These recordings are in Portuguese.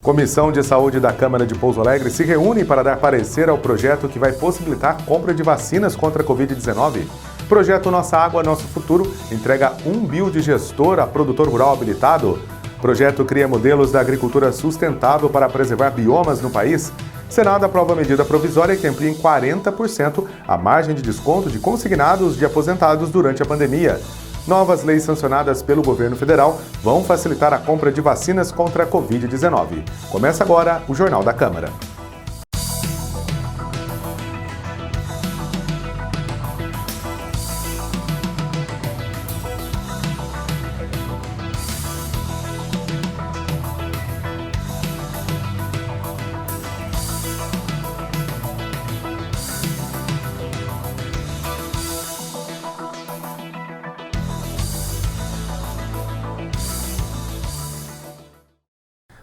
Comissão de Saúde da Câmara de Pouso Alegre se reúne para dar parecer ao projeto que vai possibilitar a compra de vacinas contra a Covid-19. Projeto Nossa Água, Nosso Futuro entrega um biodigestor a produtor rural habilitado. Projeto cria modelos da agricultura sustentável para preservar biomas no país. Senado aprova medida provisória que amplia em 40% a margem de desconto de consignados de aposentados durante a pandemia. Novas leis sancionadas pelo governo federal vão facilitar a compra de vacinas contra a Covid-19. Começa agora o Jornal da Câmara.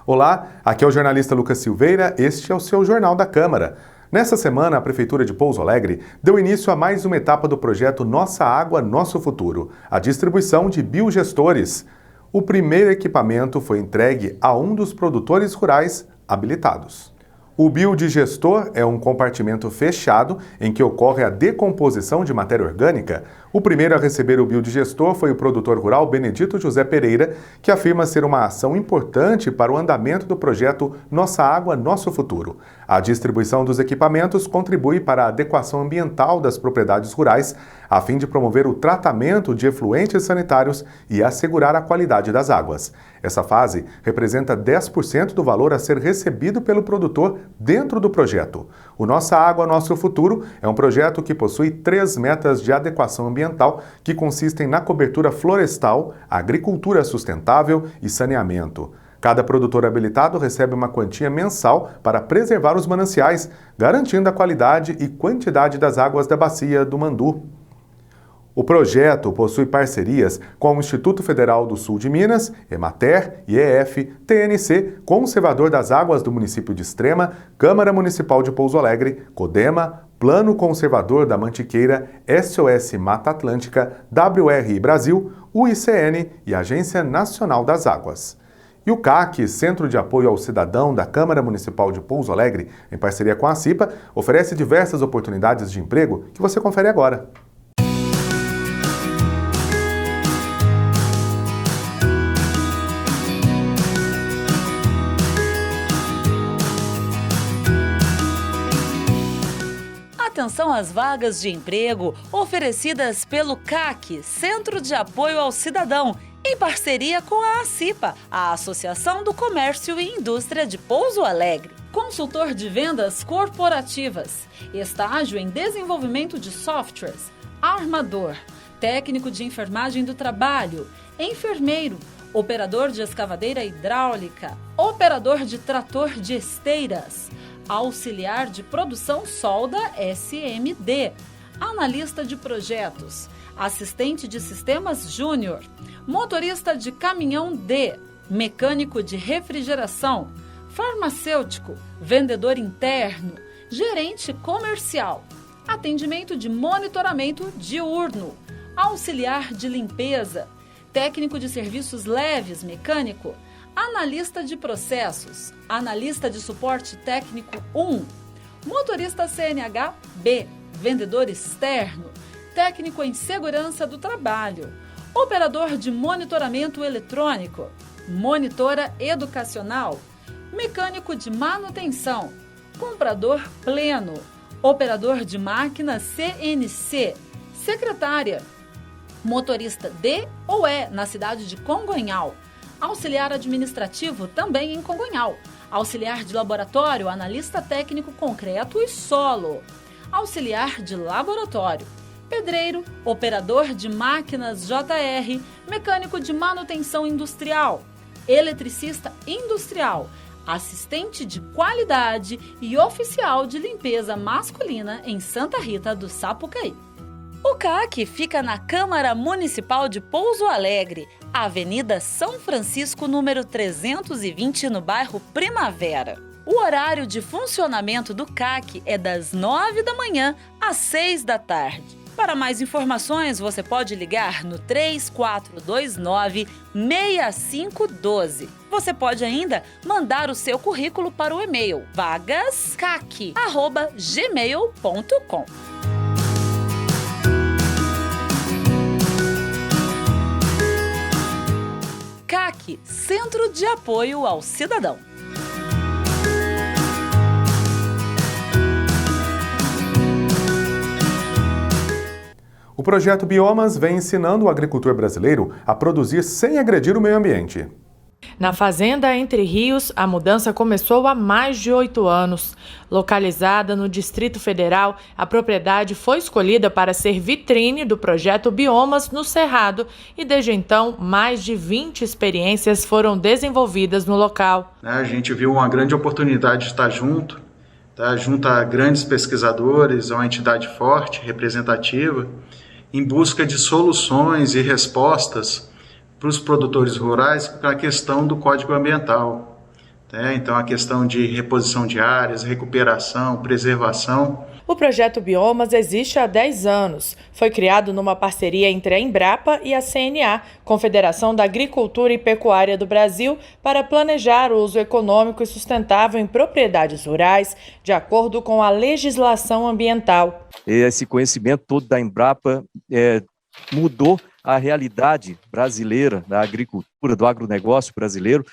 Olá, aqui é o jornalista Lucas Silveira, este é o seu Jornal da Câmara. Nessa semana, a Prefeitura de Pouso Alegre deu início a mais uma etapa do projeto Nossa Água, Nosso Futuro, a distribuição de biogestores. O primeiro equipamento foi entregue a um dos produtores rurais habilitados. O biodigestor é um compartimento fechado em que ocorre a decomposição de matéria orgânica. O primeiro a receber o biodigestor foi o produtor rural Benedito José Pereira, que afirma ser uma ação importante para o andamento do projeto Nossa Água, Nosso Futuro. A distribuição dos equipamentos contribui para a adequação ambiental das propriedades rurais, a fim de promover o tratamento de efluentes sanitários e assegurar a qualidade das águas. Essa fase representa 10% do valor a ser recebido pelo produtor dentro do projeto. O Nossa Água, Nosso Futuro é um projeto que possui 3 metas de adequação ambiental que consistem na cobertura florestal, agricultura sustentável e saneamento. Cada produtor habilitado recebe uma quantia mensal para preservar os mananciais, garantindo a qualidade e quantidade das águas da bacia do Mandu. O projeto possui parcerias com o Instituto Federal do Sul de Minas, Emater, IEF, TNC, Conservador das Águas do município de Extrema, Câmara Municipal de Pouso Alegre, CODEMA, Plano Conservador da Mantiqueira, SOS Mata Atlântica, WRI Brasil, UICN e Agência Nacional das Águas. E o CAC, Centro de Apoio ao Cidadão da Câmara Municipal de Pouso Alegre, em parceria com a CIPA, oferece diversas oportunidades de emprego que você confere agora. Atenção às vagas de emprego oferecidas pelo CAC, Centro de Apoio ao Cidadão, em parceria com a ACIPA, a Associação do Comércio e Indústria de Pouso Alegre. Consultor de vendas corporativas, estágio em desenvolvimento de softwares, armador, técnico de enfermagem do trabalho, enfermeiro, operador de escavadeira hidráulica, operador de trator de esteiras, auxiliar de produção solda SMD, analista de projetos, assistente de sistemas júnior, motorista de caminhão D, mecânico de refrigeração, farmacêutico, vendedor interno, gerente comercial, atendimento de monitoramento diurno, auxiliar de limpeza, técnico de serviços leves mecânico, analista de processos, analista de suporte técnico 1, motorista CNH B, vendedor externo, técnico em segurança do trabalho, operador de monitoramento eletrônico, monitora educacional, mecânico de manutenção, comprador pleno, operador de máquina CNC, secretária, motorista D ou E na cidade de Congonhal, auxiliar administrativo também em Congonhal, auxiliar de laboratório, analista técnico concreto e solo, auxiliar de laboratório, pedreiro, operador de máquinas JR, mecânico de manutenção industrial, eletricista industrial, assistente de qualidade e oficial de limpeza masculina em Santa Rita do Sapucaí. O CAC fica na Câmara Municipal de Pouso Alegre, Avenida São Francisco, número 320, no bairro Primavera. O horário de funcionamento do CAC é das 9 da manhã às 6 da tarde. Para mais informações, você pode ligar no 3429-6512. Você pode ainda mandar o seu currículo para o e-mail vagascac@gmail.com. CAC, Centro de Apoio ao Cidadão. O projeto Biomas vem ensinando o agricultor brasileiro a produzir sem agredir o meio ambiente. Na fazenda Entre Rios, a mudança começou há mais de 8 anos. Localizada no Distrito Federal, a propriedade foi escolhida para ser vitrine do projeto Biomas no Cerrado e, desde então, mais de 20 experiências foram desenvolvidas no local. A gente viu uma grande oportunidade de estar junto a grandes pesquisadores, a uma entidade forte, representativa, em busca de soluções e respostas para os produtores rurais para a questão do Código Ambiental. Então, a questão de reposição de áreas, recuperação, preservação. O projeto Biomas existe há 10 anos. Foi criado numa parceria entre a Embrapa e a CNA, Confederação da Agricultura e Pecuária do Brasil, para planejar o uso econômico e sustentável em propriedades rurais, de acordo com a legislação ambiental. Esse conhecimento todo da Embrapa mudou a realidade brasileira da agricultura, do agronegócio brasileiro,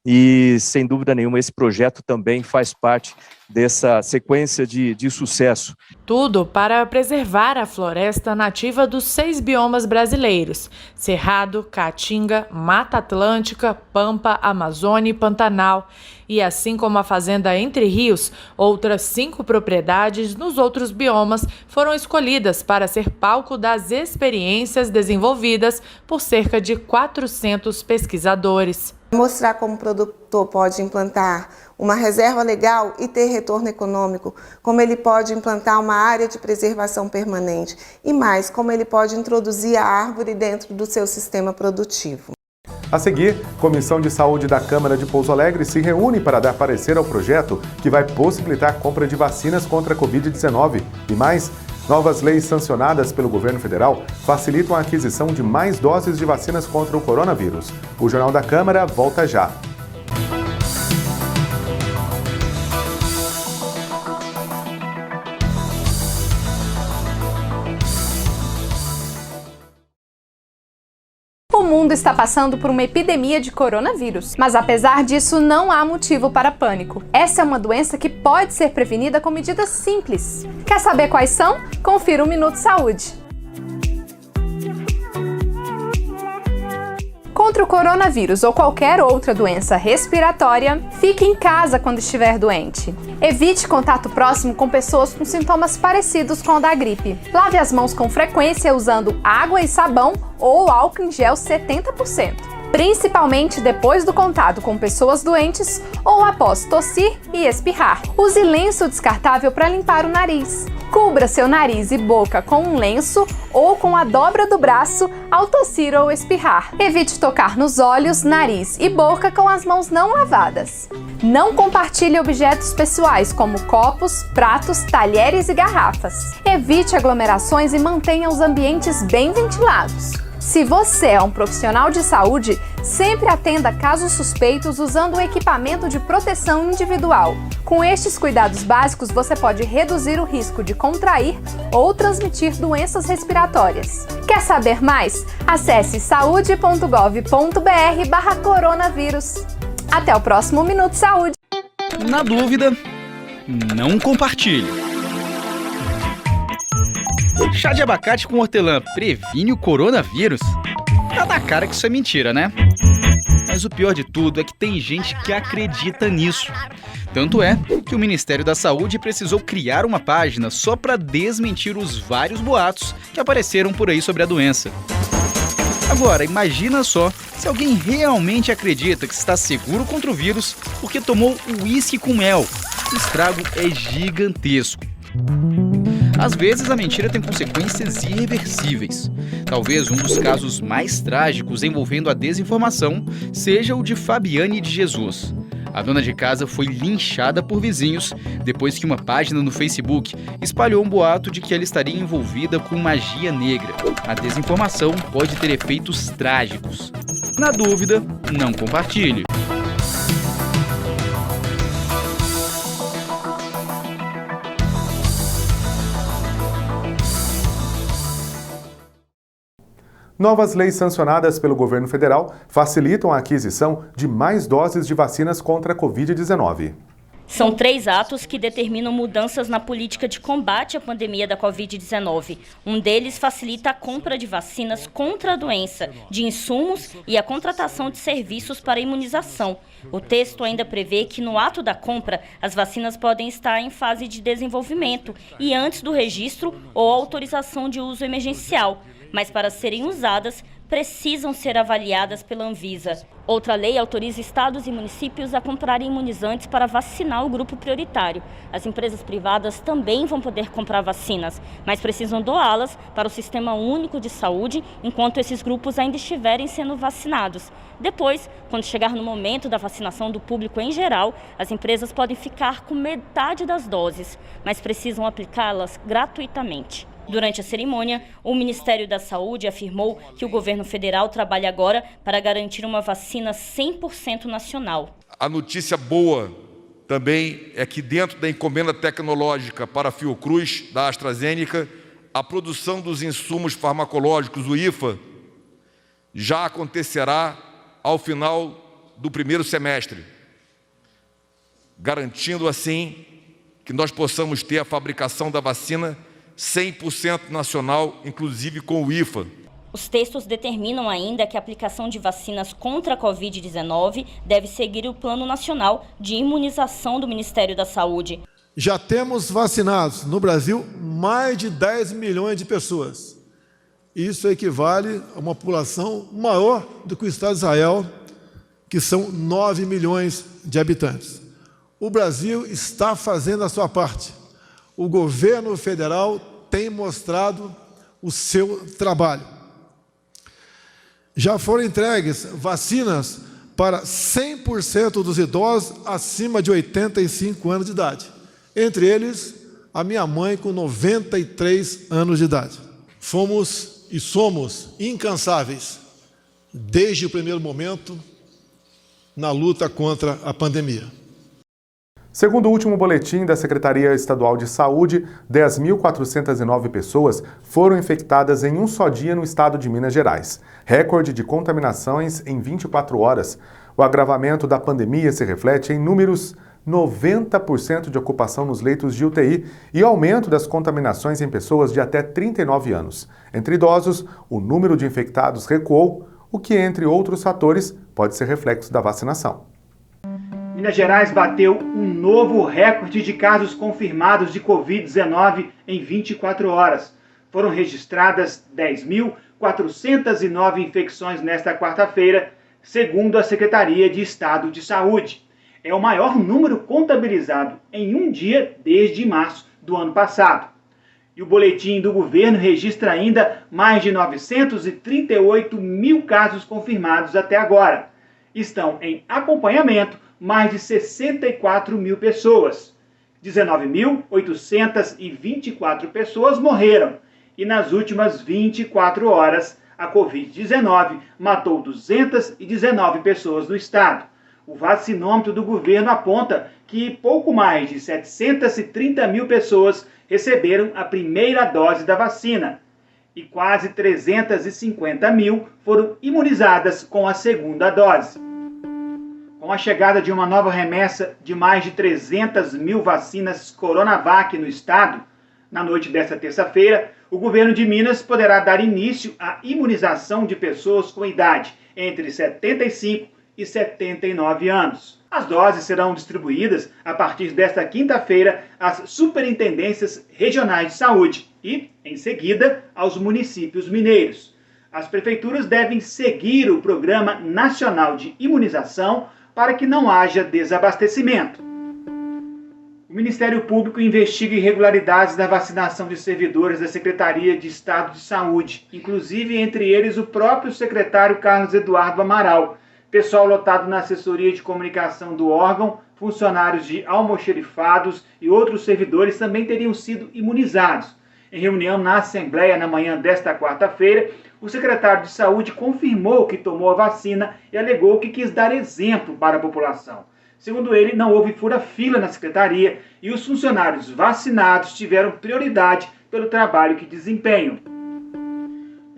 e, sem dúvida nenhuma, esse projeto também faz parte dessa sequência de sucesso. Tudo para preservar a floresta nativa dos 6 biomas brasileiros: Cerrado, Caatinga, Mata Atlântica, Pampa, Amazônia e Pantanal. E assim como a fazenda Entre Rios, outras 5 propriedades nos outros biomas foram escolhidas para ser palco das experiências desenvolvidas por cerca de 400 pesquisadores. Mostrar como o produtor pode implantar uma reserva legal e ter retorno econômico, como ele pode implantar uma área de preservação permanente e mais, como ele pode introduzir a árvore dentro do seu sistema produtivo. A seguir, a Comissão de Saúde da Câmara de Pouso Alegre se reúne para dar parecer ao projeto que vai possibilitar a compra de vacinas contra a Covid-19. E mais, novas leis sancionadas pelo governo federal facilitam a aquisição de mais doses de vacinas contra o coronavírus. O Jornal da Câmara volta já. O mundo está passando por uma epidemia de coronavírus, mas apesar disso não há motivo para pânico. Essa é uma doença que pode ser prevenida com medidas simples. Quer saber quais são? Confira o Minuto Saúde. Contra o coronavírus ou qualquer outra doença respiratória, fique em casa quando estiver doente. Evite contato próximo com pessoas com sintomas parecidos com o da gripe. Lave as mãos com frequência usando água e sabão ou álcool em gel 70%. Principalmente depois do contato com pessoas doentes ou após tossir e espirrar. Use lenço descartável para limpar o nariz. Cubra seu nariz e boca com um lenço ou com a dobra do braço ao tossir ou espirrar. Evite tocar nos olhos, nariz e boca com as mãos não lavadas. Não compartilhe objetos pessoais como copos, pratos, talheres e garrafas. Evite aglomerações e mantenha os ambientes bem ventilados. Se você é um profissional de saúde, sempre atenda casos suspeitos usando o equipamento de proteção individual. Com estes cuidados básicos, você pode reduzir o risco de contrair ou transmitir doenças respiratórias. Quer saber mais? Acesse saude.gov.br/coronavírus. Até o próximo Minuto Saúde. Na dúvida, não compartilhe. Chá de abacate com hortelã previne o coronavírus? Tá na cara que isso é mentira, né? Mas o pior de tudo é que tem gente que acredita nisso. Tanto é que o Ministério da Saúde precisou criar uma página só para desmentir os vários boatos que apareceram por aí sobre a doença. Agora, imagina só se alguém realmente acredita que está seguro contra o vírus porque tomou uísque com mel. O estrago é gigantesco. Às vezes a mentira tem consequências irreversíveis. Talvez um dos casos mais trágicos envolvendo a desinformação seja o de Fabiane de Jesus. A dona de casa foi linchada por vizinhos depois que uma página no Facebook espalhou um boato de que ela estaria envolvida com magia negra. A desinformação pode ter efeitos trágicos. Na dúvida, não compartilhe. Novas leis sancionadas pelo governo federal facilitam a aquisição de mais doses de vacinas contra a Covid-19. São 3 atos que determinam mudanças na política de combate à pandemia da Covid-19. Um deles facilita a compra de vacinas contra a doença, de insumos e a contratação de serviços para imunização. O texto ainda prevê que no ato da compra, as vacinas podem estar em fase de desenvolvimento e antes do registro ou autorização de uso emergencial. Mas para serem usadas, precisam ser avaliadas pela Anvisa. Outra lei autoriza estados e municípios a comprarem imunizantes para vacinar o grupo prioritário. As empresas privadas também vão poder comprar vacinas, mas precisam doá-las para o Sistema Único de Saúde enquanto esses grupos ainda estiverem sendo vacinados. Depois, quando chegar no momento da vacinação do público em geral, as empresas podem ficar com metade das doses, mas precisam aplicá-las gratuitamente. Durante a cerimônia, o Ministério da Saúde afirmou que o governo federal trabalha agora para garantir uma vacina 100% nacional. A notícia boa também é que dentro da encomenda tecnológica para a Fiocruz, da AstraZeneca, a produção dos insumos farmacológicos, o IFA, já acontecerá ao final do primeiro semestre, garantindo assim que nós possamos ter a fabricação da vacina 100% nacional, inclusive com o IFA. Os textos determinam ainda que a aplicação de vacinas contra a Covid-19 deve seguir o Plano Nacional de Imunização do Ministério da Saúde. Já temos vacinados no Brasil mais de 10 milhões de pessoas. Isso equivale a uma população maior do que o Estado de Israel, que são 9 milhões de habitantes. O Brasil está fazendo a sua parte. O governo federal tem mostrado o seu trabalho. Já foram entregues vacinas para 100% dos idosos acima de 85 anos de idade. Entre eles, a minha mãe com 93 anos de idade. Fomos e somos incansáveis, desde o primeiro momento, na luta contra a pandemia. Segundo o último boletim da Secretaria Estadual de Saúde, 10.409 pessoas foram infectadas em um só dia no estado de Minas Gerais. Recorde de contaminações em 24 horas. O agravamento da pandemia se reflete em números 90% de ocupação nos leitos de UTI e aumento das contaminações em pessoas de até 39 anos. Entre idosos, o número de infectados recuou, o que, entre outros fatores, pode ser reflexo da vacinação. Minas Gerais bateu um novo recorde de casos confirmados de Covid-19 em 24 horas. Foram registradas 10.409 infecções nesta quarta-feira, segundo a Secretaria de Estado de Saúde. É o maior número contabilizado em um dia desde março do ano passado. E o boletim do governo registra ainda mais de 938 mil casos confirmados até agora. Estão em acompanhamento mais de 64 mil pessoas. 19.824 pessoas morreram e nas últimas 24 horas a Covid-19 matou 219 pessoas no estado. O vacinômetro do governo aponta que pouco mais de 730 mil pessoas receberam a primeira dose da vacina e quase 350 mil foram imunizadas com a segunda dose. Com a chegada de uma nova remessa de mais de 300 mil vacinas Coronavac no estado, na noite desta terça-feira, o governo de Minas poderá dar início à imunização de pessoas com idade entre 75 e 79 anos. As doses serão distribuídas a partir desta quinta-feira às superintendências regionais de saúde e, em seguida, aos municípios mineiros. As prefeituras devem seguir o Programa Nacional de Imunização para que não haja desabastecimento. O Ministério Público investiga irregularidades da vacinação de servidores da Secretaria de Estado de Saúde, inclusive entre eles o próprio secretário Carlos Eduardo Amaral, Pessoal lotado na assessoria de comunicação do órgão, funcionários de almoxerifados e outros servidores também teriam sido imunizados. Em reunião na Assembleia na manhã desta quarta-feira, o secretário de Saúde confirmou que tomou a vacina e alegou que quis dar exemplo para a população. Segundo ele, não houve fura-fila na secretaria e os funcionários vacinados tiveram prioridade pelo trabalho que desempenham.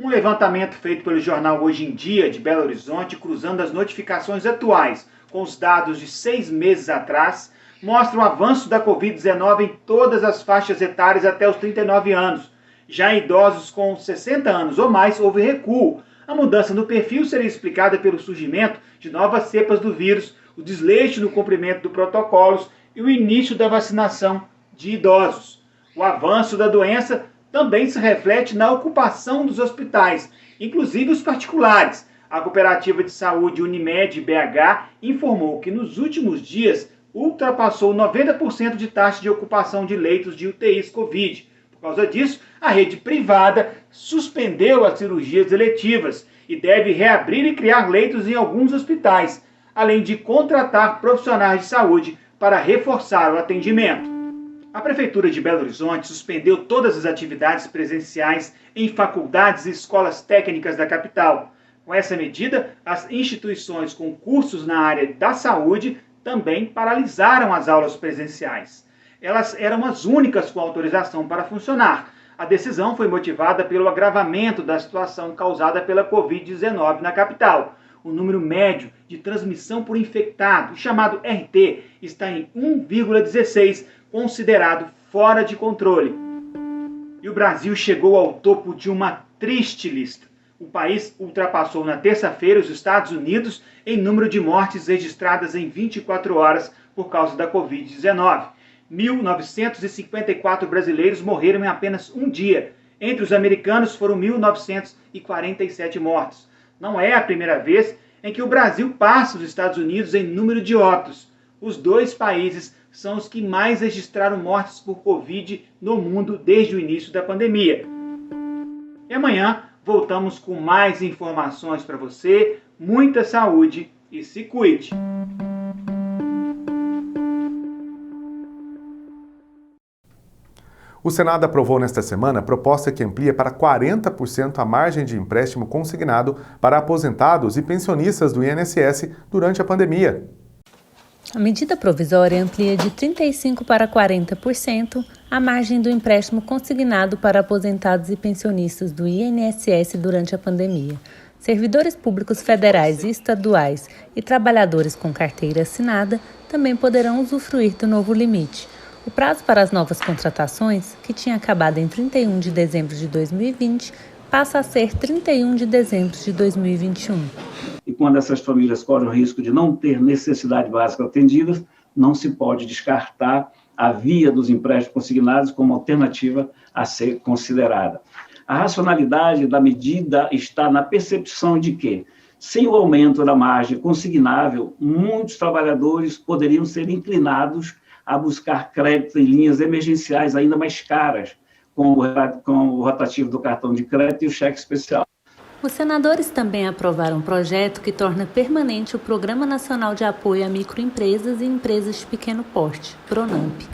Um levantamento feito pelo jornal Hoje em Dia de Belo Horizonte, cruzando as notificações atuais com os dados de 6 meses atrás, mostra o avanço da Covid-19 em todas as faixas etárias até os 39 anos. Já em idosos com 60 anos ou mais, houve recuo. A mudança no perfil seria explicada pelo surgimento de novas cepas do vírus, o desleixo no cumprimento dos protocolos e o início da vacinação de idosos. O avanço da doença também se reflete na ocupação dos hospitais, inclusive os particulares. A Cooperativa de Saúde Unimed BH informou que nos últimos dias ultrapassou 90% de taxa de ocupação de leitos de UTIs Covid. Por causa disso, a rede privada suspendeu as cirurgias eletivas e deve reabrir e criar leitos em alguns hospitais, além de contratar profissionais de saúde para reforçar o atendimento. A Prefeitura de Belo Horizonte suspendeu todas as atividades presenciais em faculdades e escolas técnicas da capital. Com essa medida, as instituições com cursos na área da saúde também paralisaram as aulas presenciais. Elas eram as únicas com autorização para funcionar. A decisão foi motivada pelo agravamento da situação causada pela Covid-19 na capital. O número médio de transmissão por infectado, chamado RT, está em 1,16, considerado fora de controle. E o Brasil chegou ao topo de uma triste lista. O país ultrapassou na terça-feira os Estados Unidos em número de mortes registradas em 24 horas por causa da Covid-19. 1.954 brasileiros morreram em apenas um dia. Entre os americanos foram 1.947 mortos. Não é a primeira vez em que o Brasil passa os Estados Unidos em número de óbitos. Os dois países são os que mais registraram mortes por Covid no mundo desde o início da pandemia. E amanhã voltamos com mais informações para você. Muita saúde e se cuide! O Senado aprovou nesta semana a proposta que amplia para 40% a margem de empréstimo consignado para aposentados e pensionistas do INSS durante a pandemia. A medida provisória amplia de 35% para 40% a margem do empréstimo consignado para aposentados e pensionistas do INSS durante a pandemia. Servidores públicos federais e estaduais e trabalhadores com carteira assinada também poderão usufruir do novo limite. O prazo para as novas contratações, que tinha acabado em 31 de dezembro de 2020, passa a ser 31 de dezembro de 2021. E quando essas famílias correm o risco de não ter necessidade básica atendida, não se pode descartar a via dos empréstimos consignados como alternativa a ser considerada. A racionalidade da medida está na percepção de que, sem o aumento da margem consignável, muitos trabalhadores poderiam ser inclinados a buscar crédito em linhas emergenciais ainda mais caras, com o rotativo do cartão de crédito e o cheque especial. Os senadores também aprovaram um projeto que torna permanente o Programa Nacional de Apoio a Microempresas e Empresas de Pequeno Porte, PRONAMP.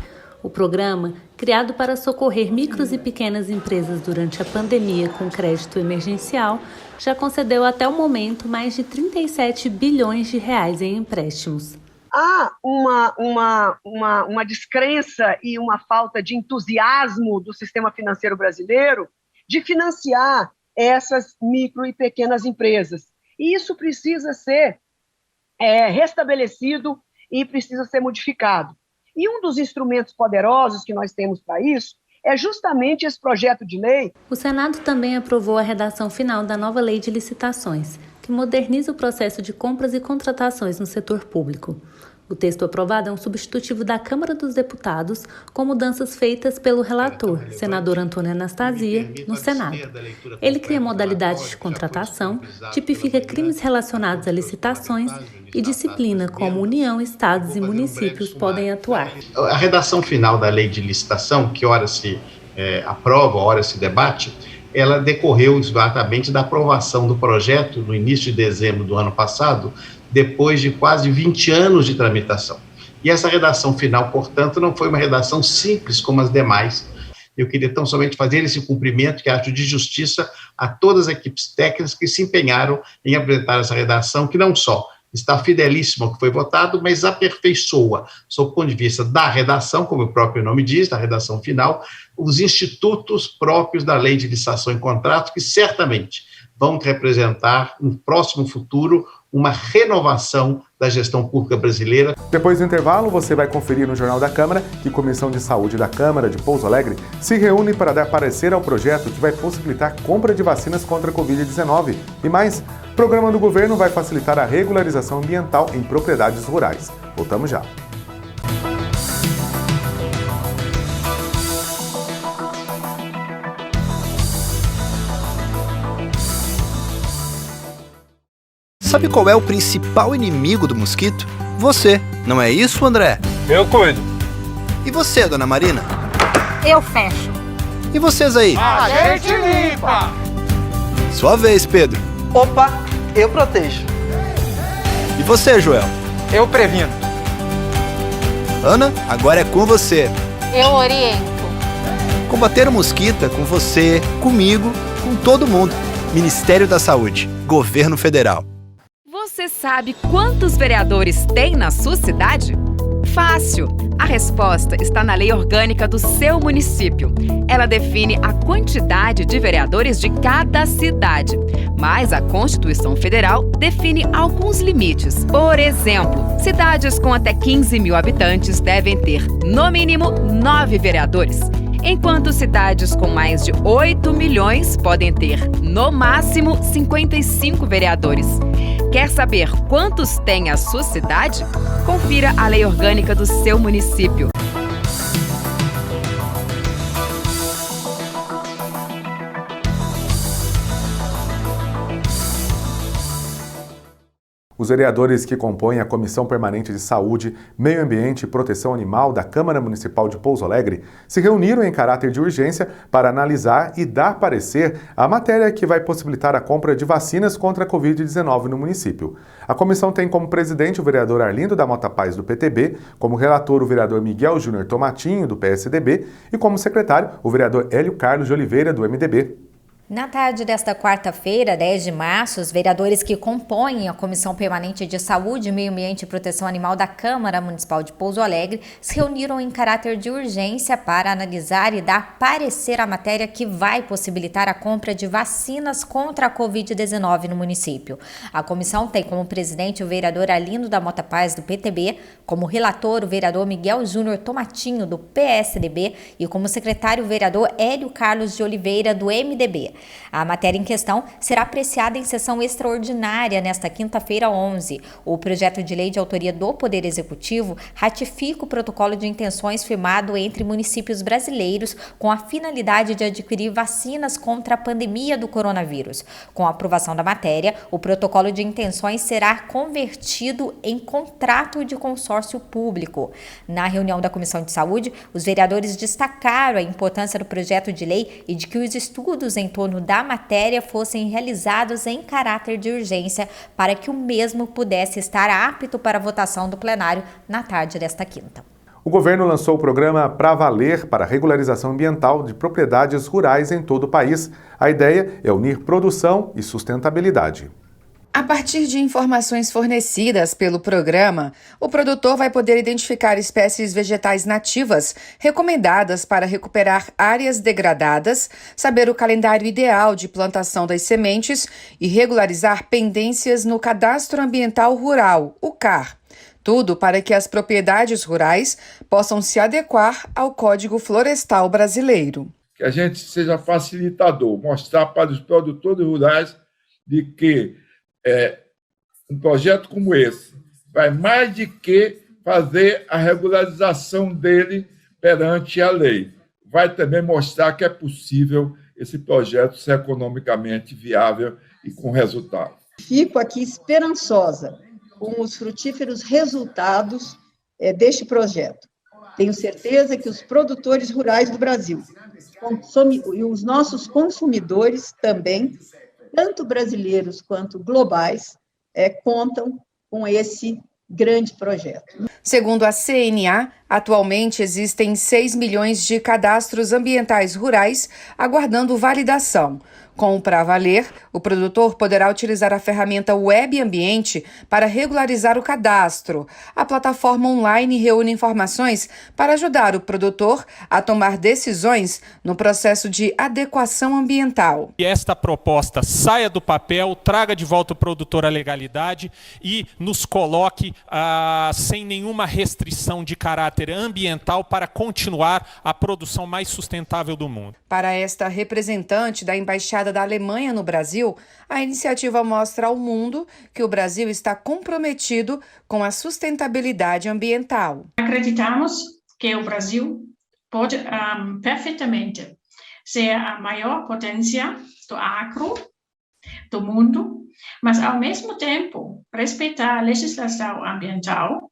O programa, criado para socorrer micros e pequenas empresas durante a pandemia com crédito emergencial, já concedeu até o momento mais de 37 bilhões de reais em empréstimos. Há uma descrença e uma falta de entusiasmo do sistema financeiro brasileiro de financiar essas micro e pequenas empresas. E isso precisa ser restabelecido e precisa ser modificado. E um dos instrumentos poderosos que nós temos para isso é justamente esse projeto de lei. O Senado também aprovou a redação final da nova Lei de Licitações, que moderniza o processo de compras e contratações no setor público. O texto aprovado é um substitutivo da Câmara dos Deputados, com mudanças feitas pelo relator, senador Antônio Anastasia, no Senado. Ele cria modalidades de contratação, tipifica crimes relacionados a licitações e disciplina como União, Estados e municípios podem atuar. A redação final da Lei de Licitação, que ora se aprova, ora se debate, ela decorreu exatamente da aprovação do projeto no início de dezembro do ano passado, depois de quase 20 anos de tramitação. E essa redação final, portanto, não foi uma redação simples como as demais. Eu queria tão somente fazer esse cumprimento, que acho de justiça, a todas as equipes técnicas que se empenharam em apresentar essa redação, que não só está fidelíssimo ao que foi votado, mas aperfeiçoa, sob o ponto de vista da redação, como o próprio nome diz, da redação final, os institutos próprios da Lei de Licitação e Contrato, que certamente vão representar, no próximo futuro, uma renovação da gestão pública brasileira. Depois do intervalo, você vai conferir no Jornal da Câmara que a Comissão de Saúde da Câmara de Pouso Alegre se reúne para dar parecer ao projeto que vai possibilitar compra de vacinas contra a Covid-19. E mais, o programa do governo vai facilitar a regularização ambiental em propriedades rurais. Voltamos já. Sabe qual é o principal inimigo do mosquito? Você, não é isso, André? Eu cuido. E você, dona Marina? Eu fecho. E vocês aí? A gente limpa! Sua vez, Pedro. Opa, eu protejo. E você, Joel? Eu previno. Ana, agora é com você. Eu oriento. Combater o mosquito é com você, comigo, com todo mundo. Ministério da Saúde, Governo Federal. Você sabe quantos vereadores tem na sua cidade? Fácil! A resposta está na Lei Orgânica do seu município. Ela define a quantidade de vereadores de cada cidade. Mas a Constituição Federal define alguns limites. Por exemplo, cidades com até 15 mil habitantes devem ter, no mínimo, 9 vereadores. Enquanto cidades com mais de 8 milhões podem ter, no máximo, 55 vereadores. Quer saber quantos tem a sua cidade? Confira a Lei Orgânica do seu município. Os vereadores que compõem a Comissão Permanente de Saúde, Meio Ambiente e Proteção Animal da Câmara Municipal de Pouso Alegre se reuniram em caráter de urgência para analisar e dar parecer à matéria que vai possibilitar a compra de vacinas contra a Covid-19 no município. A comissão tem como presidente o vereador Arlindo da Mota Paz, do PTB, como relator o vereador Miguel Júnior Tomatinho, do PSDB, e como secretário o vereador Hélio Carlos de Oliveira, do MDB. Na tarde desta quarta-feira, 10 de março, os vereadores que compõem a Comissão Permanente de Saúde, Meio Ambiente e Proteção Animal da Câmara Municipal de Pouso Alegre se reuniram em caráter de urgência para analisar e dar parecer à matéria que vai possibilitar a compra de vacinas contra a Covid-19 no município. A comissão tem como presidente o vereador Arlindo da Mota Paz, do PTB, como relator o vereador Miguel Júnior Tomatinho, do PSDB, e como secretário o vereador Hélio Carlos de Oliveira, do MDB. A matéria em questão será apreciada em sessão extraordinária nesta quinta-feira, 11. O projeto de lei de autoria do Poder Executivo ratifica o protocolo de intenções firmado entre municípios brasileiros com a finalidade de adquirir vacinas contra a pandemia do coronavírus. Com a aprovação da matéria, o protocolo de intenções será convertido em contrato de consórcio público. Na reunião da Comissão de Saúde, os vereadores destacaram a importância do projeto de lei e de que os estudos em torno da matéria fossem realizados em caráter de urgência para que o mesmo pudesse estar apto para a votação do plenário na tarde desta quinta. O governo lançou o programa Pra Valer para a regularização ambiental de propriedades rurais em todo o país. A ideia é unir produção e sustentabilidade. A partir de informações fornecidas pelo programa, o produtor vai poder identificar espécies vegetais nativas recomendadas para recuperar áreas degradadas, saber o calendário ideal de plantação das sementes e regularizar pendências no Cadastro Ambiental Rural, o CAR. Tudo para que as propriedades rurais possam se adequar ao Código Florestal Brasileiro. Que a gente seja facilitador, mostrar para os produtores rurais de que um projeto como esse vai mais de que fazer a regularização dele perante a lei. Vai também mostrar que é possível esse projeto ser economicamente viável e com resultado. Fico aqui esperançosa com os frutíferos resultados deste projeto. Tenho certeza que os produtores rurais do Brasil e os nossos consumidores também, tanto brasileiros quanto globais, contam com esse grande projeto. Segundo a CNA, atualmente existem 6 milhões de cadastros ambientais rurais aguardando validação. Com o Pra Valer, o produtor poderá utilizar a ferramenta Web Ambiente para regularizar o cadastro. A plataforma online reúne informações para ajudar o produtor a tomar decisões no processo de adequação ambiental. E esta proposta saia do papel, traga de volta o produtor à legalidade e nos coloque sem nenhuma restrição de caráter ambiental para continuar a produção mais sustentável do mundo. Para esta representante da Embaixada da Alemanha no Brasil, a iniciativa mostra ao mundo que o Brasil está comprometido com a sustentabilidade ambiental. Acreditamos que o Brasil pode perfeitamente ser a maior potência do agro do mundo, mas ao mesmo tempo respeitar a legislação ambiental.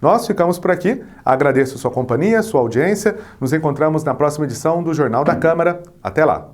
Nós ficamos por aqui. Agradeço sua companhia, sua audiência. Nos encontramos na próxima edição do Jornal da Câmara. Até lá!